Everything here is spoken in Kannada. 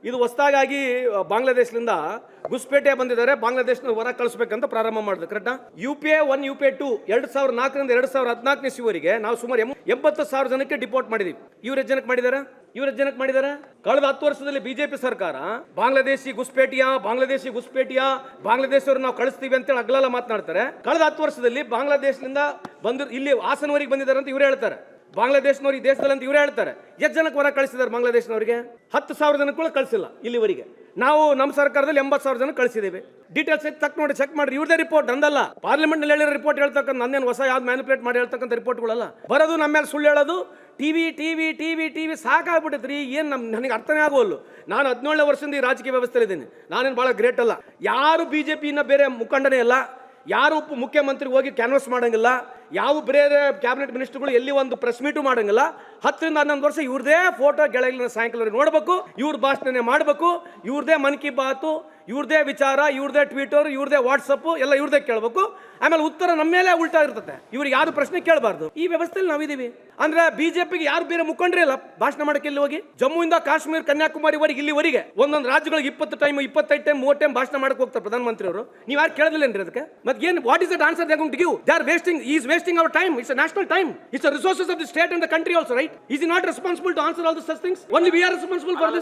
ಇದು ಹೊಸದಾಗಿ ಬಾಂಗ್ಲಾದೇಶದಿಂದ ಗುಸ್ಪೇಟೆ ಬಂದಿದ್ದಾರೆ, ಬಾಂಗ್ಲಾದೇಶನ ಹೊರ ಕಳಿಸ್ಬೇಕಂತ ಪ್ರಾರಂಭ ಮಾಡಿದ್ರು. ಕರೆಕ್ಟಾ? UPA 1 UPA 2 2004ರಿಂದ 2014 ಇಸ್ವಿವರೆಗೆ ನಾವು ಸುಮಾರು 80,000 ಜನಕ್ಕೆ ಡಿಪೋರ್ಟ್ ಮಾಡಿದೀವಿ. ಇವ್ರ ಜನಕ್ಕೆ ಮಾಡಿದ್ದಾರೆ. ಕಳೆದ 10 ವರ್ಷದಲ್ಲಿ ಬಿಜೆಪಿ ಸರ್ಕಾರ ಬಾಂಗ್ಲಾದೇಶಿ ಗುಸ್ಪೇಟಿಯಾ ಬಾಂಗ್ಲಾದೇಶವ್ರು ನಾವು ಕಳಿಸ್ತೀವಿ ಅಂತೇಳಿ ಅಗ್ಲಲ್ಲ ಮಾತನಾಡ್ತಾರೆ. ಕಳೆದ 10 ವರ್ಷದಲ್ಲಿ ಬಾಂಗ್ಲಾದೇಶದಿಂದ ಬಂದು ಇಲ್ಲಿ ಹಾಸನವರೆಗೆ ಬಂದಿದ್ದಾರೆ ಅಂತ ಇವ್ರು ಹೇಳ್ತಾರೆ. ಬಾಂಗ್ಲಾದೇಶನವ್ರಿಗೆ ದೇಶದಲ್ಲಿ ಅಂತ ಇವ್ರು ಹೇಳ್ತಾರೆ. ಎಷ್ಟು ಜನಕ್ಕೆ ಹೊರ ಕಳಿಸಿದ್ದಾರೆ ಬಾಂಗ್ಲಾದೇಶನವರಿಗೆ? 10,000 ಜನಕ್ಕೂ ಕಳಿಸಿಲ್ಲ ಇಲ್ಲಿವರೆಗೆ. ನಾವು ನಮ್ಮ ಸರ್ಕಾರದಲ್ಲಿ 80,000 ಜನ ಕಳಿಸಿದ್ದೇವೆ. ಡೀಟೇಲ್ಸ್ ಚೆಕ್ ಮಾಡ್ರಿ. ಇವ್ರದೇ ರಿಪೋರ್ಟ್ ಅಂದಲ್ಲ, ಪಾರ್ಲಿಮೆಂಟ್ ನಲ್ಲಿ ಹೇಳಿರೋ ರಿಪೋರ್ಟ್ ಹೇಳ್ತಕ್ಕಂಥ ನನ್ನೇನು ಹೊಸ ಯಾವ್ದು ಮ್ಯಾನಿಪುಲೇಟ್ ಮಾಡಿ ಹೇಳ್ತಕ್ಕಂಥ ರಿಪೋರ್ಟ್ಗಳಲ್ಲ. ಬರೋದು ನಮ್ಮ ಮೇಲೆ ಸುಳ್ಳು ಹೇಳೋದು, ಟಿವಿ ಸಾಕಾಗ್ಬಿಟ್ಟೈತ್ರಿ. ಏನು ನನಗೆ ಅರ್ಥನೇ ಆಗೋಲ್ಲು. ನಾನು 17 ವರ್ಷದಿಂದ ಈ ರಾಜಕೀಯ ವ್ಯವಸ್ಥೆಯಲ್ಲಿ ಇದ್ದೀನಿ. ನಾನೇನು ಭಾಳ ಗ್ರೇಟ್ ಅಲ್ಲ. ಯಾರು ಬಿಜೆಪಿನ ಬೇರೆ ಮುಖಂಡನೇ ಅಲ್ಲ, ಯಾರು ಮುಖ್ಯಮಂತ್ರಿ ಹೋಗಿ ಕ್ಯಾನ್ವಸ್ ಮಾಡಂಗಿಲ್ಲ, ಯಾವ ಬೇರೆ ಕ್ಯಾಬಿನೆಟ್ ಮಿನಿಸ್ಟರ್ಗಳು ಎಲ್ಲಿ ಒಂದು ಪ್ರೆಸ್ ಮೀಟು ಮಾಡಂಗಿಲ್ಲ. 10ರಿಂದ 11 ವರ್ಷ ಇವ್ರದೇ ಫೋಟೋ ಗೆಳಗಿನ ಸಾಯಂಕಾಲ ನೋಡಬೇಕು, ಇವ್ರ ಭಾಷಣನೇ ಮಾಡಬೇಕು, ಇವ್ರದೇ ಮನ್ ಕಿ ಬಾತು, ಇವ್ರದೇ ವಿಚಾರ, ಇವ್ರದೇ ಟ್ವಿಟರ್, ಇವ್ರದೇ ವಾಟ್ಸಪ್ ಎಲ್ಲ ಇವ್ರದೇ ಕೇಳಬೇಕು. ಆಮೇಲೆ ಉತ್ತರ ನಮ್ಮ ಮೇಲೆ ಉಲ್ಟಾ ಇರ್ತದೆ. ಇವ್ರಿಗೆ ಯಾರು ಪ್ರಶ್ನೆ ಕೇಳಬಾರ್ದು. ಈ ವ್ಯವಸ್ಥೆಯಲ್ಲಿ ನಾವಿದ್ದೀವಿ. ಅಂದ್ರೆ ಬಿಜೆಪಿಗೆ ಯಾರು ಬೇರೆ ಮುಖಂಡ್ರೆ ಇಲ್ಲ ಭಾಷಣ ಮಾಡಕ್ಕೆ. ಇಲ್ಲಿ ಹೋಗಿ ಜಮ್ಮುವಿಂದ ಕಾಶ್ಮೀರ ಕನ್ಯಾಕುಮಾರಿವರೆಗೆ ಇಲ್ಲಿವರೆಗೆ ಒಂದೊಂದು ರಾಜ್ಯಗಳಿಗೆ 20 ಟೈಮ್ 25 ಟೈಮ್ 30 ಟೈಮ್ ಭಾಷಣ ಮಾಡಕ್ಕೆ ಹೋಗ್ತಾರೆ ಪ್ರಧಾನಮಂತ್ರಿ ಅವರು. ನೀವು ಯಾರು ಕೇಳದಿಲ್ಲೇನ್ರಿ ಅದಕ್ಕೆ? ಮತ್ತೆ ಏನು what is that answer they going to give? They are wasting our time. It's a national time. It's the resources of the state and the country also, right? Is he not responsible to answer all such things? Only we are responsible for this.